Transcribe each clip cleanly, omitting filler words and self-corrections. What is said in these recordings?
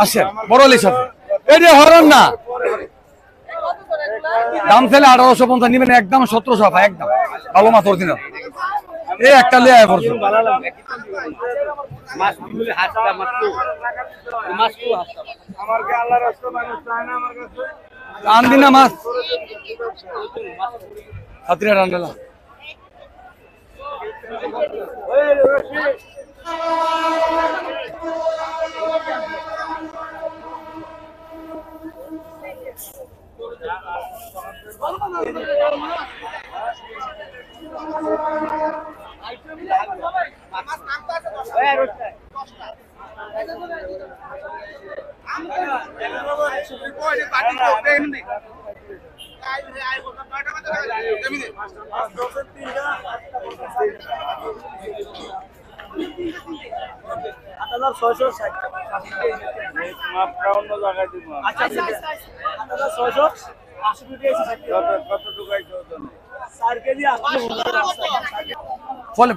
আসেন বড় ইলিশ আছে, এই যে হরণ না, দাম চাইলে 1850 নিবেন, একদম 1700 একদম ভালো মাছ অরিজিনাল। এই একটা লিয়ে আয় পড়ছে আনদি না মাছ হাতিরা রান্ডালা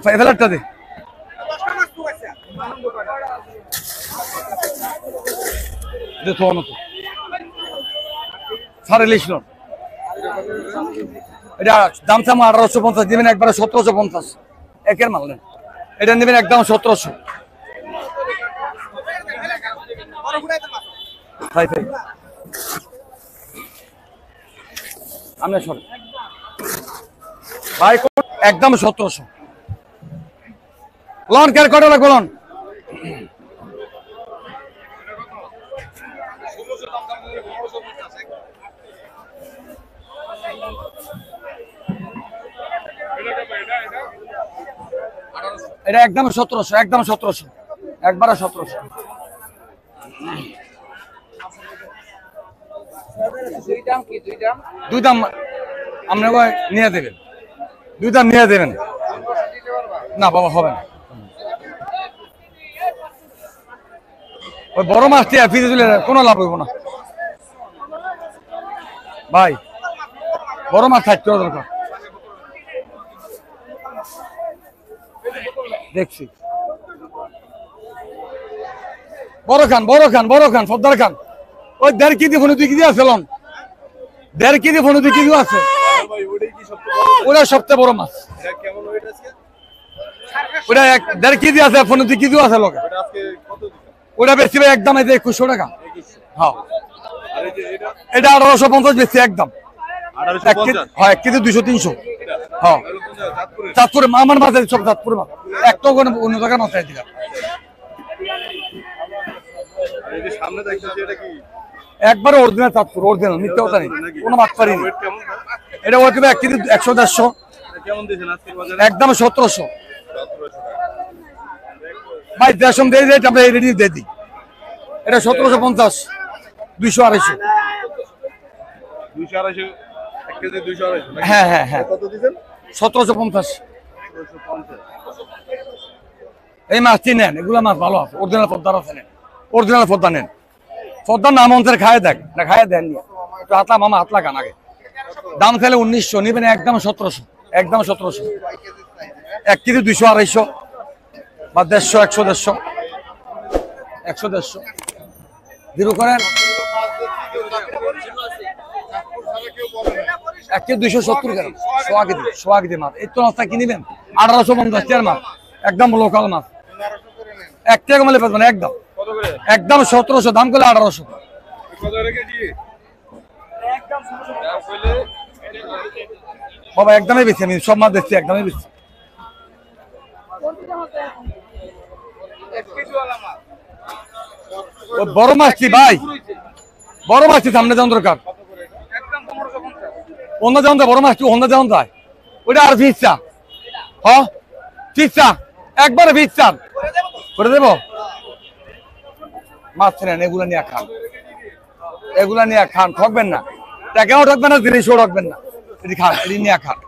ফেলারটা দে এটা দাম চাম 1850 দিবেন, একবারে 1750 একের মাল নেন, এটা নেবেন একদম 1700। ভাই একদম 1700 লন কেয়ার কটা লাগবে লন। এটা একদম 1700, একদম 1700, একবারে 1700। দুই দাম আপনাকে নিয়ে দেবেন, দুই দাম নিয়ে দেবেন না বাবা, হবে না। ওই বড় মাছটি ফিরে দিলে কোনো লাভ হইব না ভাই, বড় মাছ 60 টাকা দরকার দেখছি। বড় খান, বড় খান, বড় খান, সর্দার খান, ওই 1.5 কেজি ফোনে 2 কেজি আছে লন, 1.5 কেজি ফোনে 2 কেজি আছে, ওটা সবচেয়ে বড় মাছ। ওটা 1.5 কেজি আছে, ফোনে 2 কেজি আছে লোকে, ওটা বেশি ভাই একদম 2100 টাকা। হ্যাঁ এটা 1850 বেশি একদম, 1 কেজি 200-300। হ্যাঁ চাঁদপুরে আমার মাছ সব চাঁদপুরে মাছ, একটা অন্য জায়গার মাছ চাই দিলাম। একবারে অরিজিনাল চাঁদপুর, অরিজিনাল, মিথ্যা কথা নেই, কোনো মাছ পারিনি। এটা ওই 1 কেজি 100-150 একদম 1700 ভাই, দেড়শো দিয়ে রেট আমরা রেডি দিয়ে দিই। এটা 1750, 200-250। হ্যাঁ হ্যাঁ হ্যাঁ 1750। এই মাছটি নেন, এগুলা মাছ ভালো আছে, অরিজিনাল পদ্মার আছে, নেন অরিজিনাল পদ্মা নেন। পদ্মার নাম অন্তরে খায় দেখ না, খায় দেন একটু হাতলা মামা, হাতলা খান আগে। দাম চাইলে 1900 নিবেন, একদম 1700, একদম 1700। 1 কেজি 200-250 বা 150, 100-150 জিরো করেন। 1 কেজি 270 কেন, 100 কেজি মাছ। এই তো রাস্তা কিনবেন 1850 টাকার মাছ, একদম লোকাল মাছ, 1 টাকা মালে পাবেন একদম, একদম 1700, দাম করলে 1800 বাবা, একদমই বেশি, আমি সব মাছ দেখছি একদমই বেশি। বড় মাছটি ভাই, বড় মাছটি সামনে যাওয়ার দরকার, অন্য যাওয়ান যায়, বড় মাছটি অন্য যাওয়ান যায়, ওইটা আর ফিসা। হ্যাঁ ফিসা একবারে ফিসা করে দেবো। মাছ নেন, এগুলা নিয়ে খান, এগুলা নিয়ে খান, ঠকবেন না, টাকাও ঠকবেন না, জিনিসও ঠকবেন না, এটি খান, এটি নিয়ে খান।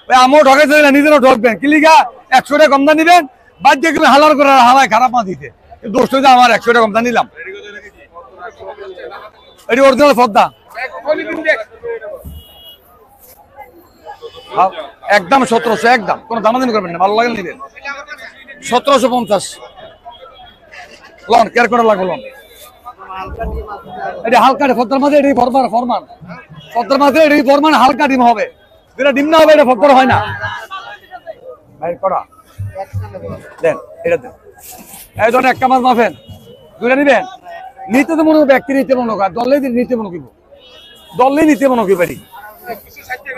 ওই আমিও ঠকাইছে না, নিজেরও ঠকবেন, কিলিগা 100 টাকা কম দাম নিবেন, বাদ দিয়ে গেলে হালার করে হালায় খারাপ মাছ দিতে, দোষ হয়ে আমার 100 টাকা কম দাম নিলাম। এটি অরিজিনাল পদ্মা, একদম 1700, একদম কোনো দামাদামি করবেন না, ভালো লাগে নিবেন। 1750 লন কেয়ার করে লাগবো লন এটা হালকা ফদ্দার মাঝে এটাই ফরমান ফদ্দার মাঝে এটাই ফরমান হালকা ডিম হবে যেটা ডিম না হবে এটা ফদ্দার হয় না ভাই করা দেন এটা দেন এই ধরেন একটা মাছ মাফেন দুইটা নিবেন নিতে তো মনে হবে ব্যক্তি নিতে মনে হয় দললেই নিতে মনে করবো দললেই নিতে মনে করি বাড়ি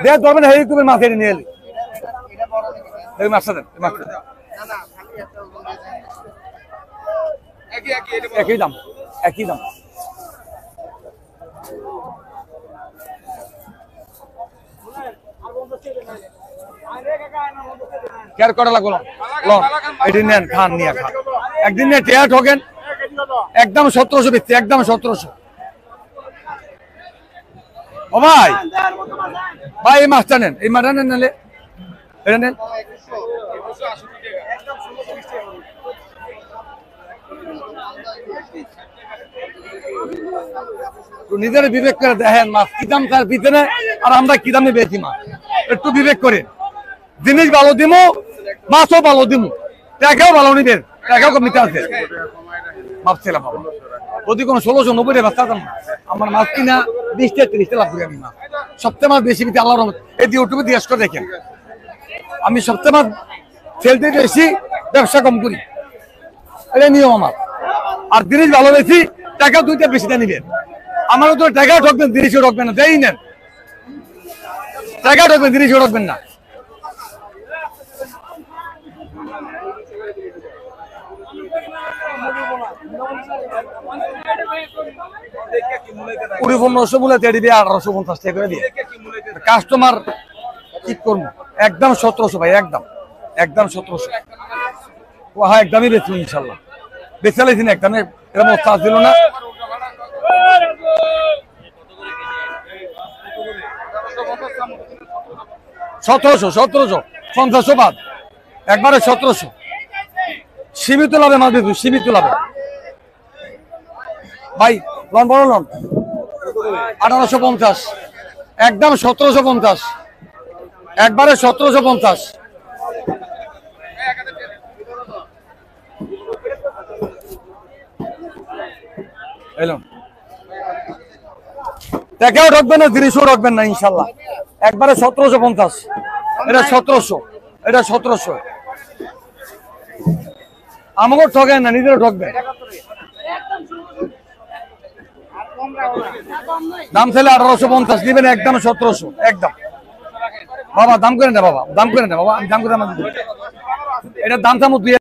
দেখ ধরবেন হেরি তুমি মাছ এনে নিয়ে এলি এই মাছটা দেন মাছটা দেন একই দাম একই দাম কেয়ার করা লাগলো লন এটি নেন খান নিয়ে খান একদিন নিয়ে টেয়া ঠকেন একদম 1700 বেচছে একদম 1700 ও ভাই ভাই এই মাছটা নেন এই মাছটা নেন নালে এটা নেন নিজের বিবেক করে দেখেন মাছ কি দাম তার পিছনে আর আমরা কি দামে বেশি মাছ একটু বিবেক করে জিনিস ভালো দিমু মাছও ভালো দিমু টাকাও ভালো নিবেন টাকাও কম নিতে আছে ভাবছিলাম যদি কোনো 1690 টাকা বাঁচতাম না আমার মাছ কিনা 20 থেকে 30 লাখ করে আমি মাছ সপ্তাহে মাছ বেশি বিতে আল্লাহর রহমত এই ইউটিউবে দিয়ে করে দেখেন আমি সপ্তাহে মাছ সেলতে বেশি ব্যবসা কম করি এটা নিয়ম আমার আর জিনিস ভালো বেশি টাকা দুইটা বেশি দিয়ে নিবেন আমারও তো টাকা ঠকবেন জিনিসও ঠকবেন না দেই নেন টাকা ঠকবেন জিনিসও ঠকবেন না কুড়ি 1500 মূল্য দিয়ে দিবে 1850 টাকা করে দিয়ে কাস্টমার কি করবো একদম 1700 ভাই একদম একদম 1700 ও হ্যাঁ একদমই বেচবো ইনশাল্লাহ বেচালেছি না একদম এরকম চার্জ দিল না সতেরোশো 50 বাদ একবারে 1700 সীমিত লাভে মাছ বেচবো সীমিত লাভে ভাই লন বড় লন 1850 একদম 1750 একবারে 1750 এলাম টাকাও ঢকবেন না জিনিসও ঢকবেন না ইনশাল্লাহ একবারে 1750 এটা 1700 এটা 1700 আমাকেও ঠকেন না নিজেরও ঠকবেন দাম ছেলে 1850 দিবেন একদম 1700 একদম বাবা দাম করে না বাবা দাম করে না বাবা আমি দাম করে এটা দাম থামো